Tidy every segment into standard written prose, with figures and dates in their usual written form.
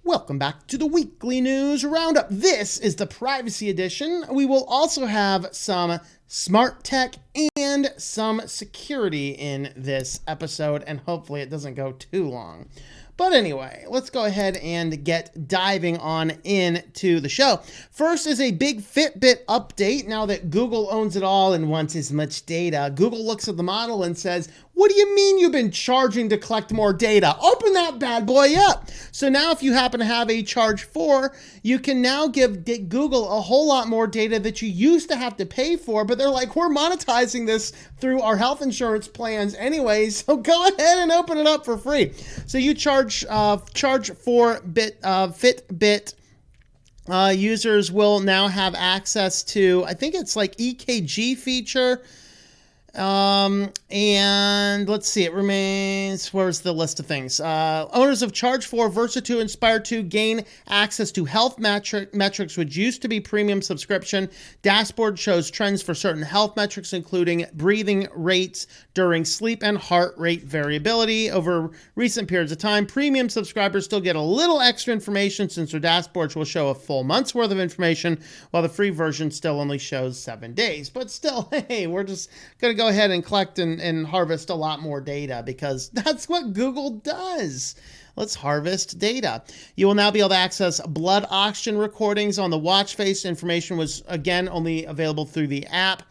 Welcome back to the weekly news roundup. This is the privacy edition. We will also have some smart tech and some security in this episode, and hopefully it doesn't go too long. But anyway, let's go ahead and get diving on into the show. First is a big FitBit update. Now that Google owns it all and wants as much data, Google looks at the model and says, "What do you mean you've been charging to collect more data? Open that bad boy up." So now if you happen to have a charge 4, you can now give Google a whole lot more data that you used to have to pay for, but they're like, we're monetizing this through our health insurance plans anyway, so go ahead and open it up for free. So you charge 4-bit FitBit users will now have access to, I think it's like EKG feature. And let's see, it remains, where's the list of things? Owners of Charge 4, Versa 2, Inspire 2 gain access to health metrics, which used to be premium subscription. Dashboard shows trends for certain health metrics, including breathing rates during sleep and heart rate variability over recent periods of time. Premium subscribers still get a little extra information since their dashboards will show a full month's worth of information, while the free version still only shows 7 days. But still, hey, we're just going to go ahead and collect and harvest a lot more data because that's what Google does. Let's harvest data. You will now be able to access blood oxygen recordings on the watch face. Information was, again, only available through the app.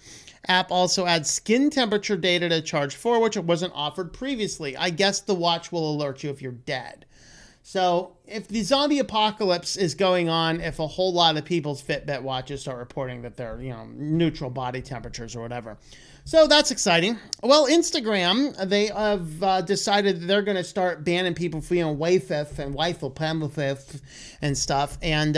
App also adds skin temperature data to Charge 4, which it wasn't offered previously. I guess the watch will alert you if you're dead. So if the zombie apocalypse is going on, if a whole lot of people's Fitbit watches start reporting that they're, neutral body temperatures or whatever. So that's exciting. Well, Instagram, they have decided that they're going to start banning people for, Wayfif and Wayfil and stuff. And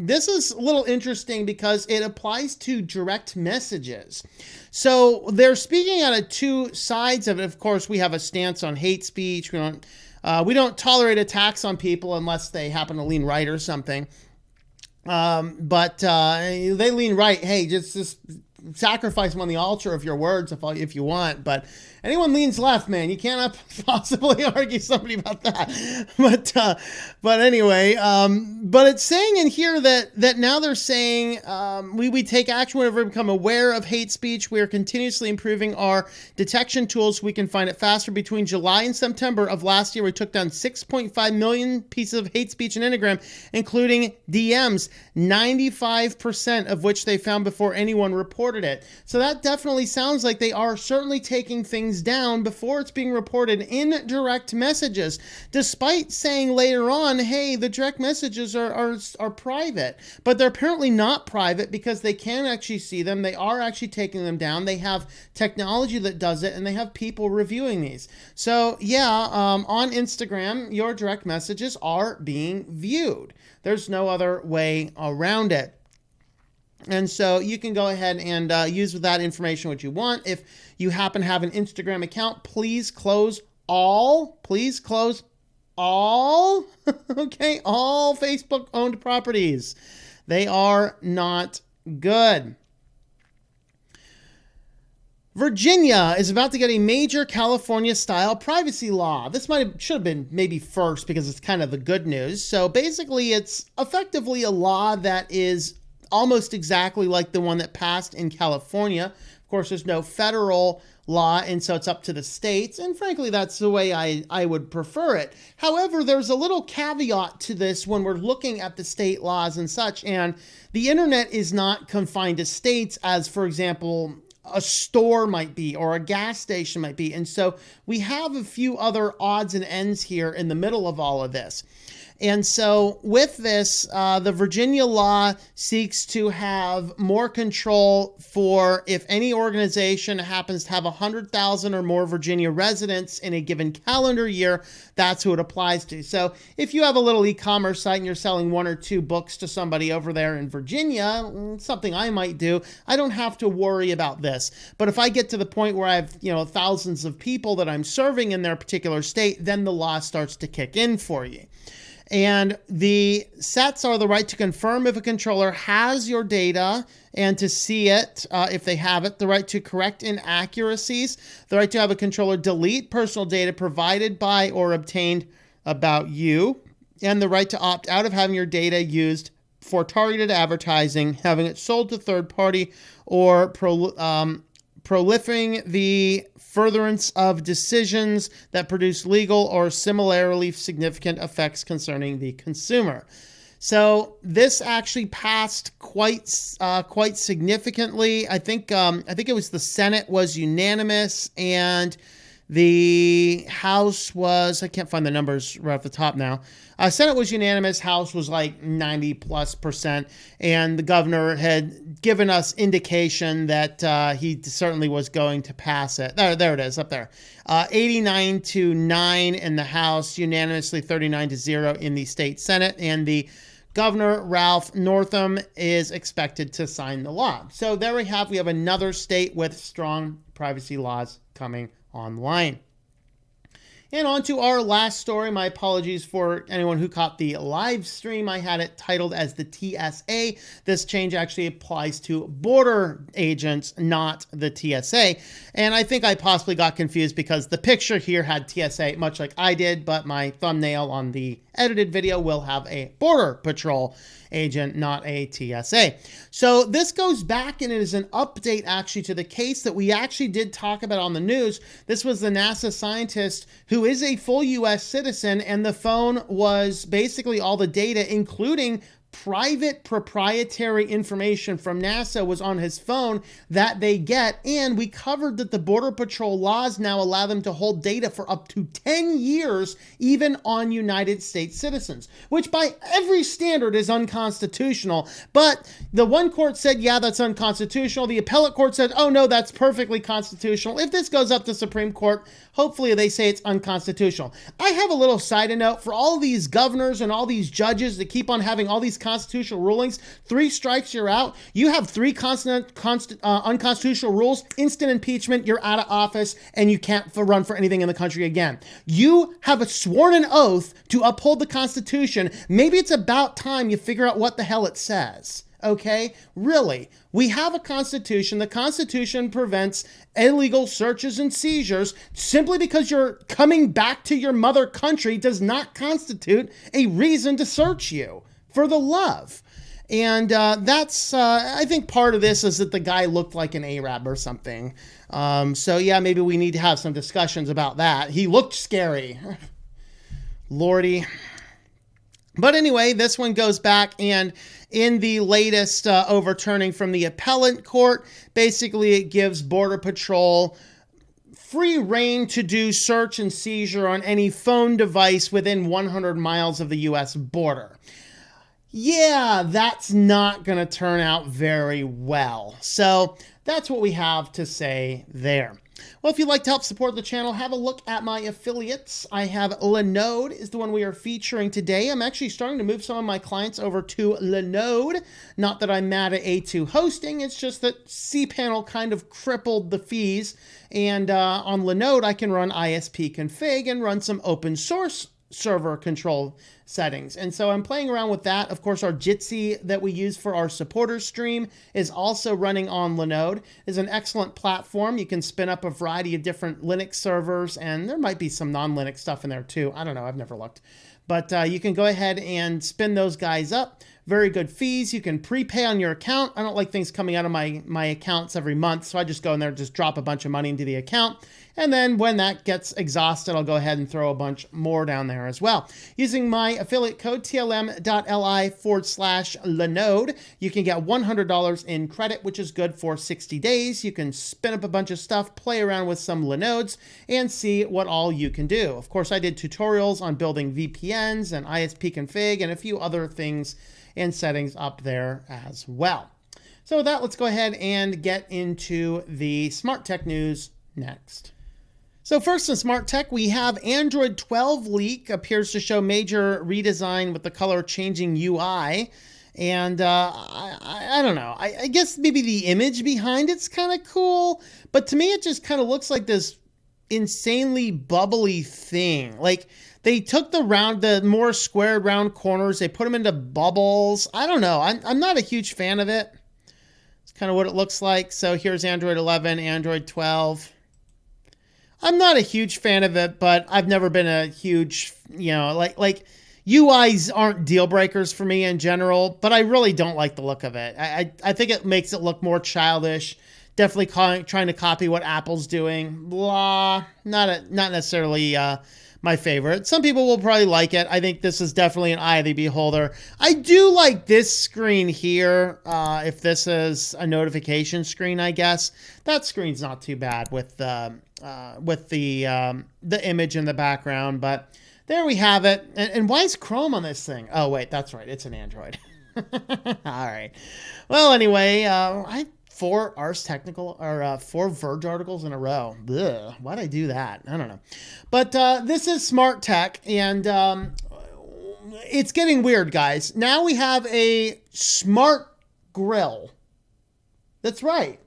this is a little interesting because it applies to direct messages. So they're speaking out of two sides of it. Of course, we have a stance on hate speech. We don't tolerate attacks on people unless they happen to lean right or something. But they lean right. Hey, just sacrifice them on the altar of your words if you want. But anyone leans left, man, you cannot possibly argue somebody about that. But anyway, but it's saying in here that now they're saying we take action whenever we become aware of hate speech. We are continuously improving our detection tools so we can find it faster. Between July and September of last year, we took down 6.5 million pieces of hate speech on Instagram, including DMs, 95% of which they found before anyone reported it. So that definitely sounds like they are certainly taking things down before it's being reported in direct messages, despite saying later on, hey, the direct messages are private. But they're apparently not private because they can actually see them. They are actually taking them down. They have technology that does it, and they have people reviewing these. So yeah, on Instagram, your direct messages are being viewed. There's no other way around it. And so you can go ahead and use that information what you want. If you happen to have an Instagram account, please close all. Please close all. Okay, all Facebook-owned properties. They are not good. Virginia is about to get a major California-style privacy law. This should have been maybe first because it's kind of the good news. So basically, it's effectively a law that is almost exactly like the one that passed in California. Of course, there's no federal law, and so it's up to the states. And frankly, that's the way I would prefer it. However, there's a little caveat to this when we're looking at the state laws and such. And the internet is not confined to states as, for example, a store might be or a gas station might be. And so we have a few other odds and ends here in the middle of all of this. And so with this, the Virginia law seeks to have more control for if any organization happens to have 100,000 or more Virginia residents in a given calendar year, that's who it applies to. So if you have a little e-commerce site and you're selling 1 or 2 books to somebody over there in Virginia, something I might do, I don't have to worry about this. But if I get to the point where I have, thousands of people that I'm serving in their particular state, then the law starts to kick in for you. And the sets are the right to confirm if a controller has your data and to see it if they have it, the right to correct inaccuracies, the right to have a controller delete personal data provided by or obtained about you, and the right to opt out of having your data used for targeted advertising, having it sold to third party, or proliferating the furtherance of decisions that produce legal or similarly significant effects concerning the consumer. So this actually passed quite significantly. I think it was the Senate was unanimous, and the House was, I can't find the numbers right off the top now. Senate was unanimous. House was like 90+%. And the governor had given us indication that he certainly was going to pass it. There it is, up there. 89-9 in the House, unanimously 39-0 in the state Senate. And the Governor Ralph Northam is expected to sign the law. So there we have another state with strong privacy laws coming online. And on to our last story. My apologies for anyone who caught the live stream. I had it titled as the TSA. This change actually applies to border agents, not the TSA. And I think I possibly got confused because the picture here had TSA, much like I did, but my thumbnail on the edited video will have a Border Patrol agent, not a TSA. So this goes back, and it is an update actually to the case that we actually did talk about on the news. This was the NASA scientist who is a full US citizen, and the phone was basically all the data, including private proprietary information from NASA, was on his phone that they get. And we covered that the Border Patrol laws now allow them to hold data for up to 10 years, even on United States citizens, which by every standard is unconstitutional. But the one court said, yeah, that's unconstitutional. The appellate court said, oh no, that's perfectly constitutional. If this goes up to Supreme Court, hopefully they say it's unconstitutional. I have a little side note for all these governors and all these judges that keep on having all these constitutional rulings. 3 strikes, you're out. You have 3 unconstitutional rules, instant impeachment, you're out of office, and you can't run for anything in the country again. You have sworn an oath to uphold the Constitution. Maybe it's about time you figure out what the hell it says. Okay? Really. We have a Constitution. The Constitution prevents illegal searches and seizures. Simply because you're coming back to your mother country does not constitute a reason to search you, for the love. And that's, I think part of this is that the guy looked like an Arab or something. So yeah, maybe we need to have some discussions about that. He looked scary. Lordy. But anyway, this one goes back, and in the latest overturning from the appellate court, basically it gives Border Patrol free reign to do search and seizure on any phone device within 100 miles of the U.S. border. Yeah, that's not going to turn out very well. So that's what we have to say there. Well, if you'd like to help support the channel, have a look at my affiliates. I have Linode is the one we are featuring today. I'm actually starting to move some of my clients over to Linode. Not that I'm mad at A2 hosting. It's just that cPanel kind of crippled the fees. And on Linode, I can run ISP config and run some open source server control settings. And so I'm playing around with that. Of course, our Jitsi that we use for our supporters stream is also running on Linode. It's an excellent platform. You can spin up a variety of different Linux servers, and there might be some non-Linux stuff in there too. I don't know. I've never looked. But you can go ahead and spin those guys up. Very good fees. You can prepay on your account. I don't like things coming out of my accounts every month, so I just go in there and just drop a bunch of money into the account. And then when that gets exhausted, I'll go ahead and throw a bunch more down there as well. Using my affiliate code, tlm.li/Linode, you can get $100 in credit, which is good for 60 days. You can spin up a bunch of stuff, play around with some Linodes, and see what all you can do. Of course, I did tutorials on building VPNs and ISP config and a few other things and settings up there as well. So with that, let's go ahead and get into the smart tech news next. So first in smart tech, we have Android 12 leak appears to show major redesign with the color changing UI. And I don't know. I guess maybe the image behind it's kind of cool, but to me it just kind of looks like this insanely bubbly thing. Like they took the more squared round corners, they put them into bubbles. I don't know. I'm not a huge fan of it. It's kind of what it looks like. So here's Android 11, Android 12. I'm not a huge fan of it, but I've never been a huge, UIs aren't deal breakers for me in general, but I really don't like the look of it. I think it makes it look more childish. Definitely trying to copy what Apple's doing. Blah. Not necessarily my favorite. Some people will probably like it. I think this is definitely an eye of the beholder. I do like this screen here. If this is a notification screen, I guess that screen's not too bad with the image in the background. But there we have it. And why is Chrome on this thing? Oh wait, that's right. It's an Android. All right. Well, anyway, 4 Ars Technical, or 4 Verge articles in a row. Ugh, why'd I do that? I don't know. But this is Smart Tech, and it's getting weird, guys. Now we have a smart grill. That's right.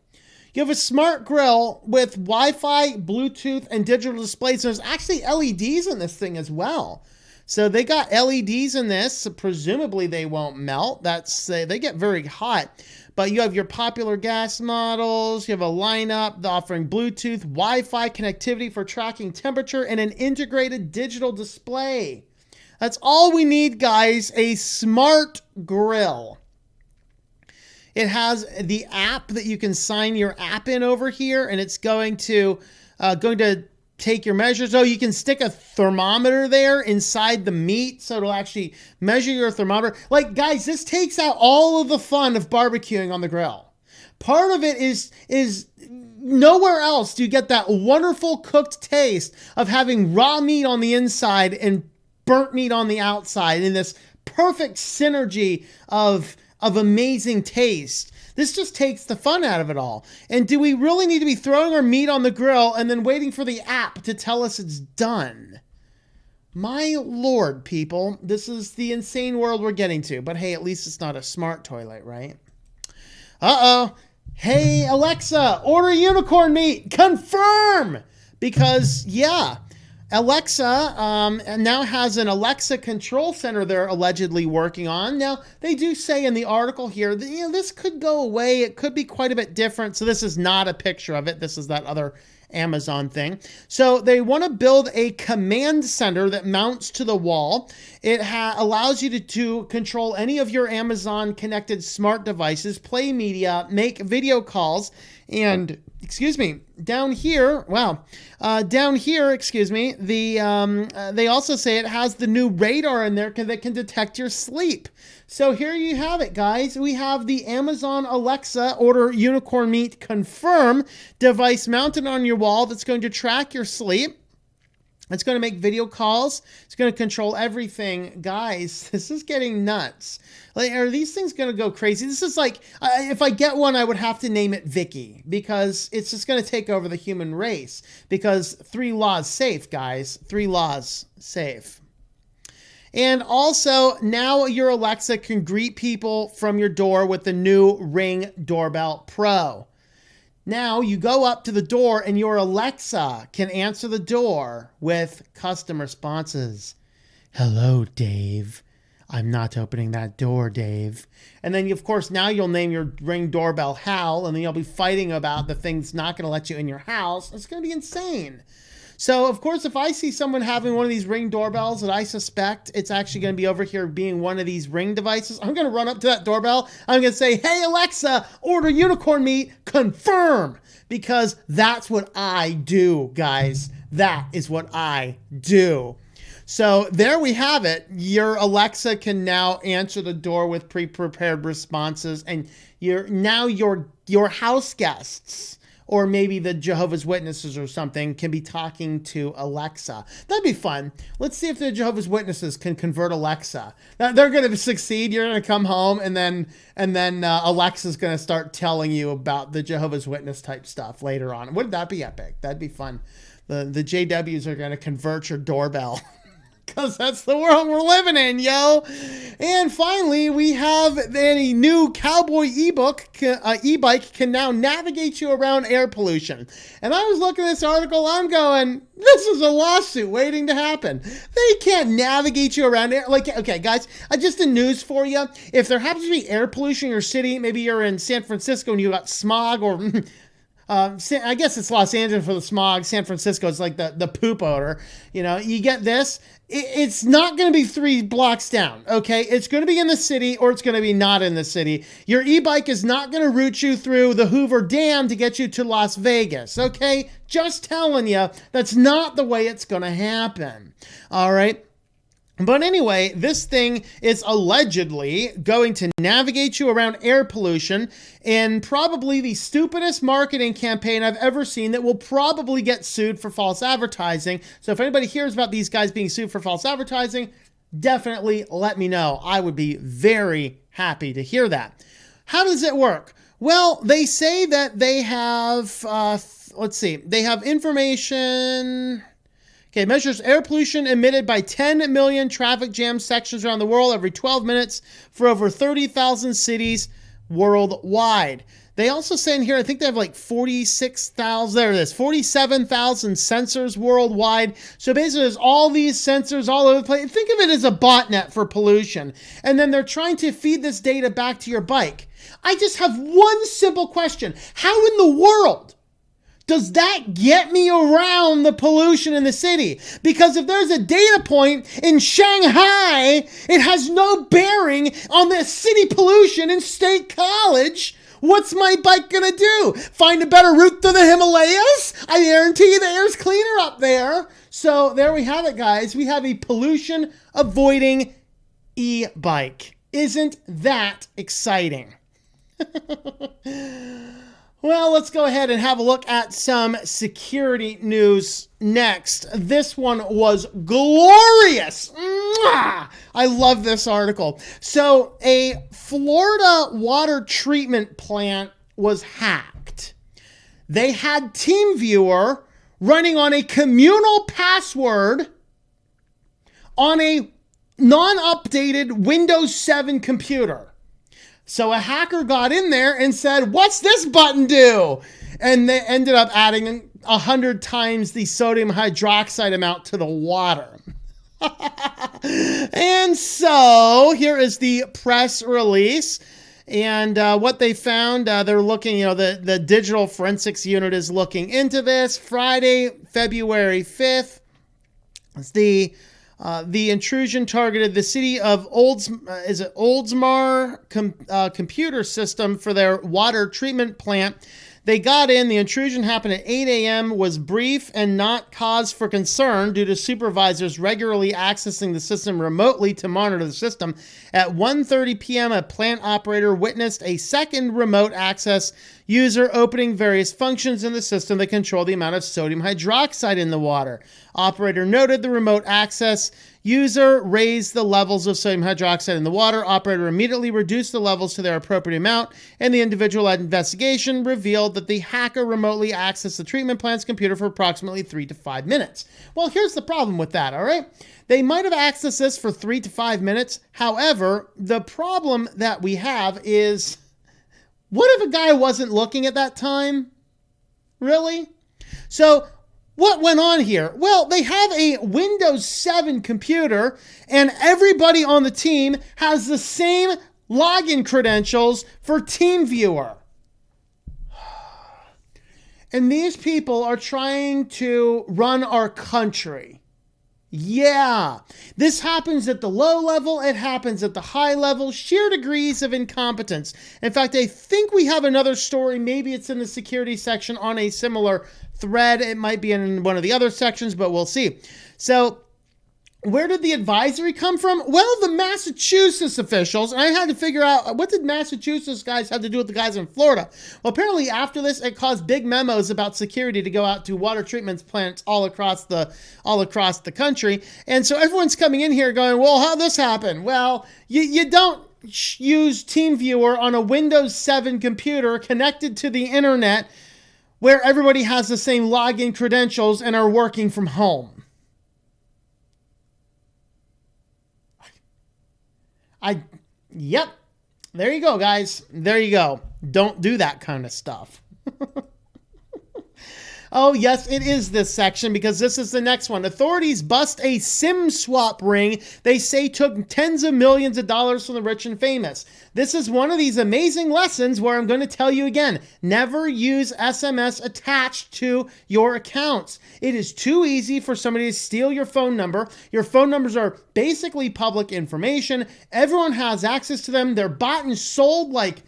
You have a smart grill with Wi-Fi, Bluetooth, and digital displays. There's actually LEDs in this thing as well. So they got LEDs in this. So presumably they won't melt. They get very hot. But you have your popular gas models. You have a lineup offering Bluetooth, Wi-Fi connectivity for tracking temperature, and an integrated digital display. That's all we need, guys. A smart grill. It has the app that you can sign your app in over here, and it's going to take your measures. Oh, you can stick a thermometer there inside the meat, so it'll actually measure your thermometer. Like, guys, this takes out all of the fun of barbecuing on the grill. Part of it is nowhere else do you get that wonderful cooked taste of having raw meat on the inside and burnt meat on the outside in this perfect synergy of amazing taste. This just takes the fun out of it all. And do we really need to be throwing our meat on the grill and then waiting for the app to tell us it's done? My Lord, people, this is the insane world we're getting to. But hey, at least it's not a smart toilet, right? Uh-oh. Hey, Alexa, order unicorn meat. Confirm! Because, yeah, Alexa now has an Alexa control center they're allegedly working on. Now, they do say in the article here that, this could go away. It could be quite a bit different. So this is not a picture of it. This is that other Amazon thing. So they want to build a command center that mounts to the wall. It allows you to control any of your Amazon connected smart devices, play media, make video calls, and down here, they also say it has the new radar in there that can detect your sleep. So here you have it, guys. We have the Amazon Alexa order unicorn meat confirm device mounted on your wall that's going to track your sleep. It's going to make video calls. It's going to control everything. Guys, this is getting nuts. Like, are these things going to go crazy? This is like, if I get one, I would have to name it Vicky, because it's just going to take over the human race. Because 3 laws safe, guys. 3 laws safe. And also, now your Alexa can greet people from your door with the new Ring Doorbell Pro. Now you go up to the door and your Alexa can answer the door with custom responses. Hello, Dave. I'm not opening that door, Dave. And then, of course, now you'll name your Ring Doorbell Hal, and then you'll be fighting about the things not going to let you in your house. It's going to be insane. So, of course, if I see someone having one of these Ring doorbells that I suspect it's actually going to be over here being one of these Ring devices, I'm going to run up to that doorbell. I'm going to say, hey, Alexa, order unicorn meat, confirm. Because that's what I do, guys. That is what I do. So there we have it. Your Alexa can now answer the door with pre-prepared responses. And your house guests, or maybe the Jehovah's Witnesses or something, can be talking to Alexa. That'd be fun. Let's see if the Jehovah's Witnesses can convert Alexa. Now, they're going to succeed. You're going to come home, and then Alexa's going to start telling you about the Jehovah's Witness type stuff later on. Wouldn't that be epic? That'd be fun. The JWs are going to convert your doorbell. Because that's the world we're living in, yo. And finally, we have a new cowboy e-bike can now navigate you around air pollution. And I was looking at this article, I'm going, this is a lawsuit waiting to happen. They can't navigate you around air. Like, okay, guys, just a news for you. If there happens to be air pollution in your city, maybe you're in San Francisco and you got smog, or I guess it's Los Angeles for the smog. San Francisco is like the poop odor. You know, you get this. It's not going to be 3 blocks down, okay? It's going to be in the city or it's going to be not in the city. Your e-bike is not going to route you through the Hoover Dam to get you to Las Vegas, okay? Just telling you, that's not the way it's going to happen, all right? But anyway, this thing is allegedly going to navigate you around air pollution in probably the stupidest marketing campaign I've ever seen that will probably get sued for false advertising. So if anybody hears about these guys being sued for false advertising, definitely let me know. I would be very happy to hear that. How does it work? Well, they say that they have, they have information. Okay, measures air pollution emitted by 10 million traffic jam sections around the world every 12 minutes for over 30,000 cities worldwide. They also say in here, I think they have like 47,000 sensors worldwide. So basically there's all these sensors all over the place. Think of it as a botnet for pollution. And then they're trying to feed this data back to your bike. I just have one simple question. How in the world does that get me around the pollution in the city? Because if there's a data point in Shanghai, it has no bearing on the city pollution in State College. What's my bike gonna do? Find a better route through the Himalayas? I guarantee you the air's cleaner up there. So there we have it, guys. We have a pollution avoiding e-bike. Isn't that exciting? Well, let's go ahead and have a look at some security news next. This one was glorious. Mwah! I love this article. So, a Florida water treatment plant was hacked. They had TeamViewer running on a communal password on a non-updated Windows 7 computer. So a hacker got in there and said, "What's this button do?" And they ended up adding 100 times the sodium hydroxide amount to the water. And so here is the press release. And what they found, they're looking, the digital forensics unit is looking into this. Friday, February 5th. The intrusion targeted the city of Oldsmar computer system for their water treatment plant. They got in. The intrusion happened at 8 a.m., was brief and not cause for concern due to supervisors regularly accessing the system remotely to monitor the system. At 1:30 p.m., a plant operator witnessed a second remote access user opening various functions in the system that control the amount of sodium hydroxide in the water. Operator noted the remote access user raised the levels of sodium hydroxide in the water. Operator immediately reduced the levels to their appropriate amount, and the individual investigation revealed that the hacker remotely accessed the treatment plant's computer for approximately 3 to 5 minutes. Well, here's the problem with that, all right? They might have accessed this for 3 to 5 minutes. However, the problem that we have is, what if a guy wasn't looking at that time? Really? So what went on here? Well, they have a Windows 7 computer, and everybody on the team has the same login credentials for TeamViewer. And these people are trying to run our country. Yeah, this happens at the low level. It happens at the high level. Sheer degrees of incompetence. In fact, I think we have another story. Maybe it's in the security section on a similar thread. It might be in one of the other sections, but we'll see. So where did the advisory come from? Well, the Massachusetts officials. And I had to figure out, what did Massachusetts guys have to do with the guys in Florida? Well, apparently after this, it caused big memos about security to go out to water treatment plants all across the country. And so everyone's coming in here going, well, how'd this happen? Well, you don't use TeamViewer on a Windows 7 computer connected to the internet where everybody has the same login credentials and are working from home. Yep. There you go, guys. There you go. Don't do that kind of stuff. Oh, yes, it is this section because this is the next one. Authorities bust a SIM swap ring they say took tens of millions of dollars from the rich and famous. This is one of these amazing lessons where I'm going to tell you again, never use SMS attached to your accounts. It is too easy for somebody to steal your phone number. Your phone numbers are basically public information. Everyone has access to them. They're bought and sold like,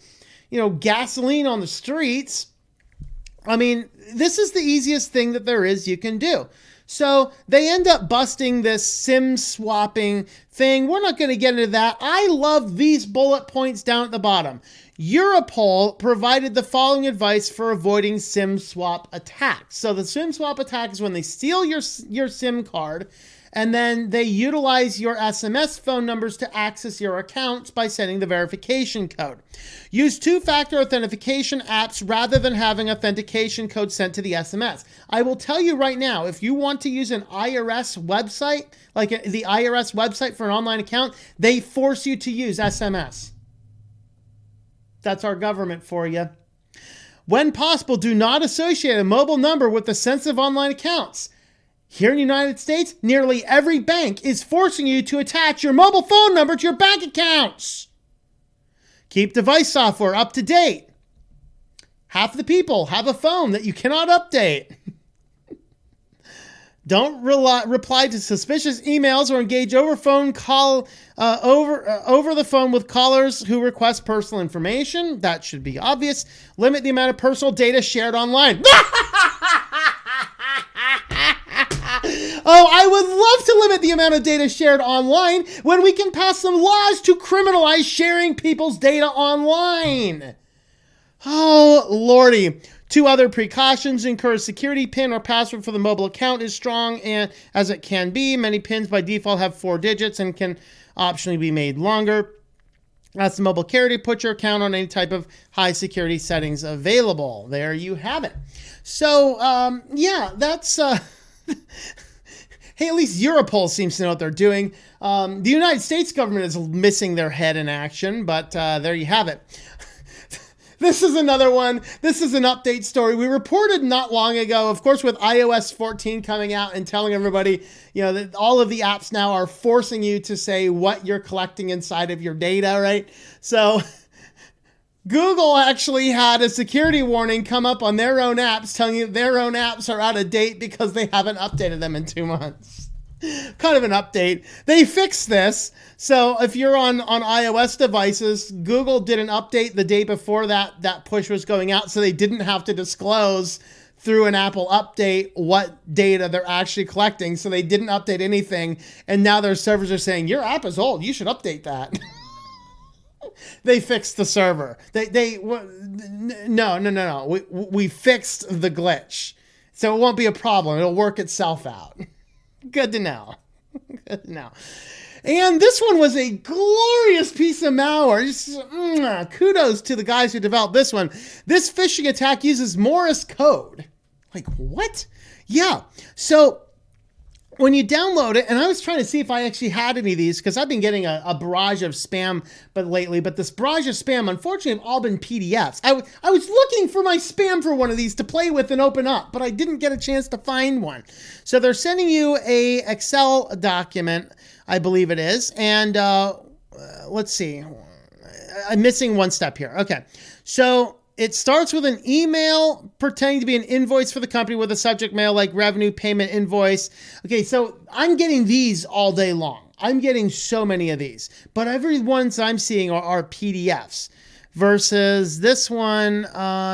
gasoline on the streets. I mean, this is the easiest thing that there is you can do. So they end up busting this SIM swapping thing. We're not going to get into that. I love these bullet points down at the bottom. Europol provided the following advice for avoiding SIM swap attacks. So the SIM swap attack is when they steal your SIM card and then they utilize your SMS phone numbers to access your accounts by sending the verification code. Use two-factor authentication apps rather than having authentication code sent to the SMS. I will tell you right now, if you want to use an IRS website, like the IRS website for an online account, they force you to use SMS. That's our government for you. When possible, do not associate a mobile number with the sensitive online accounts. Here in the United States, nearly every bank is forcing you to attach your mobile phone number to your bank accounts. Keep device software up to date. Half the people have a phone that you cannot update. Don't reply to suspicious emails or engage over the phone with callers who request personal information. That should be obvious. Limit the amount of personal data shared online. Oh, I would love to limit the amount of data shared online when we can pass some laws to criminalize sharing people's data online. Oh, Lordy. 2 other precautions: ensure security PIN or password for the mobile account is strong and as it can be. Many PINs by default have 4 digits and can optionally be made longer. Ask the mobile carrier to put your account on any type of high security settings available. There you have it. So, yeah, that's... Hey, at least Europol seems to know what they're doing. The United States government is missing their head in action, but there you have it. This is another one. This is an update story. We reported not long ago, of course, with iOS 14 coming out and telling everybody, that all of the apps now are forcing you to say what you're collecting inside of your data, right? So Google actually had a security warning come up on their own apps telling you their own apps are out of date because they haven't updated them in 2 months. Kind of an update. They fixed this. So if you're on iOS devices, Google did an update the day before that push was going out, so they didn't have to disclose through an Apple update what data they're actually collecting. So they didn't update anything. And now their servers are saying, your app is old. You should update that. They fixed the server. No. We fixed the glitch. So it won't be a problem. It'll work itself out. Good to know. Good to know. And this one was a glorious piece of malware. Just, kudos to the guys who developed this one. This phishing attack uses Morse code. Like, what? Yeah. So when you download it, and I was trying to see if I actually had any of these because I've been getting a barrage of spam lately, but this barrage of spam, unfortunately, have all been PDFs. I was looking for my spam for one of these to play with and open up, but I didn't get a chance to find one. So they're sending you a Excel document, I believe it is, and let's see. I'm missing one step here. Okay, so it starts with an email pretending to be an invoice for the company with a subject mail like revenue payment invoice. Okay, so I'm getting these all day long. I'm getting so many of these, but every ones I'm seeing are PDFs versus this one.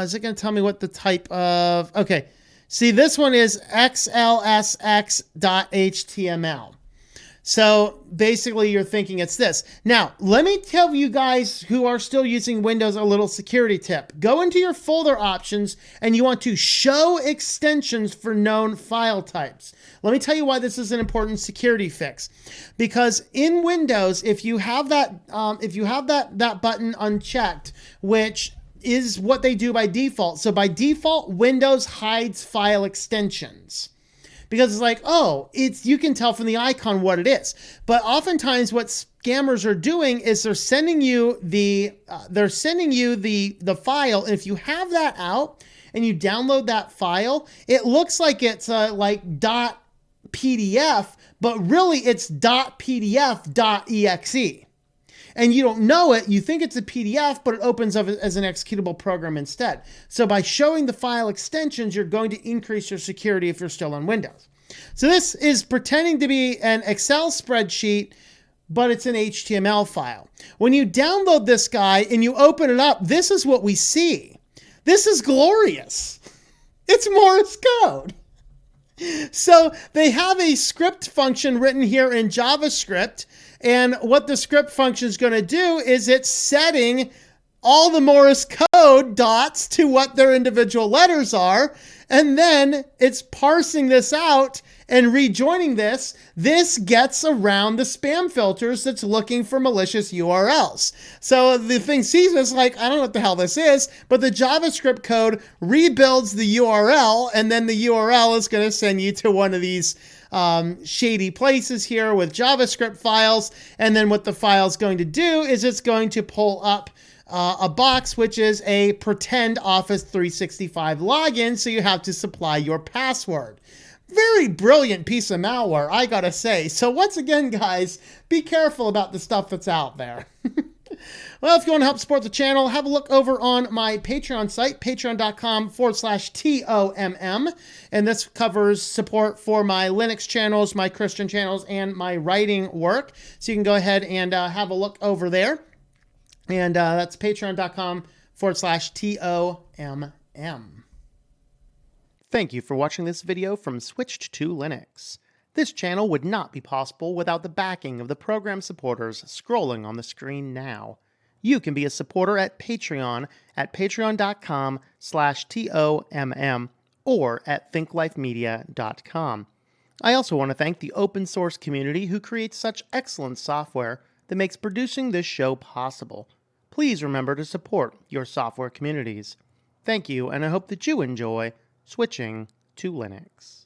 Is it going to tell me what the type of, okay. See, this one is xlsx.html. So basically you're thinking it's this. Now, let me tell you guys who are still using Windows a little security tip. Go into your folder options and you want to show extensions for known file types. Let me tell you why this is an important security fix. Because in Windows, if you have that button unchecked, which is what they do by default. So by default, Windows hides file extensions. Because it's like, oh, you can tell from the icon what it is. But oftentimes what scammers are doing is they're sending you the file. And if you have that out and you download that file, it looks like it's like .pdf, but really it's .pdf.exe. And you don't know it, you think it's a PDF, but it opens up as an executable program instead. So by showing the file extensions, you're going to increase your security if you're still on Windows. So this is pretending to be an Excel spreadsheet, but it's an HTML file. When you download this guy and you open it up, this is what we see. This is glorious. It's Morse code. So they have a script function written here in JavaScript, and what the script function is going to do is it's setting all the Morse code dots to what their individual letters are, and then it's parsing this out and rejoining this. This gets around the spam filters that's looking for malicious URLs. So the thing sees this like, I don't know what the hell this is, but the JavaScript code rebuilds the URL, and then the URL is going to send you to one of these shady places here with JavaScript files. And then what the file is going to do is it's going to pull up a box, which is a pretend Office 365 login. So you have to supply your password. Very brilliant piece of malware, I gotta say. So once again, guys, be careful about the stuff that's out there. Well, if you want to help support the channel, have a look over on my Patreon site, patreon.com/TOMM. And this covers support for my Linux channels, my Christian channels, and my writing work. So you can go ahead and have a look over there. And that's patreon.com/TOMM. Thank you for watching this video from Switched to Linux. This channel would not be possible without the backing of the program supporters scrolling on the screen now. You can be a supporter at Patreon at patreon.com/TOMM or at thinklifemedia.com. I also want to thank the open source community who creates such excellent software that makes producing this show possible. Please remember to support your software communities. Thank you, and I hope that you enjoy switching to Linux.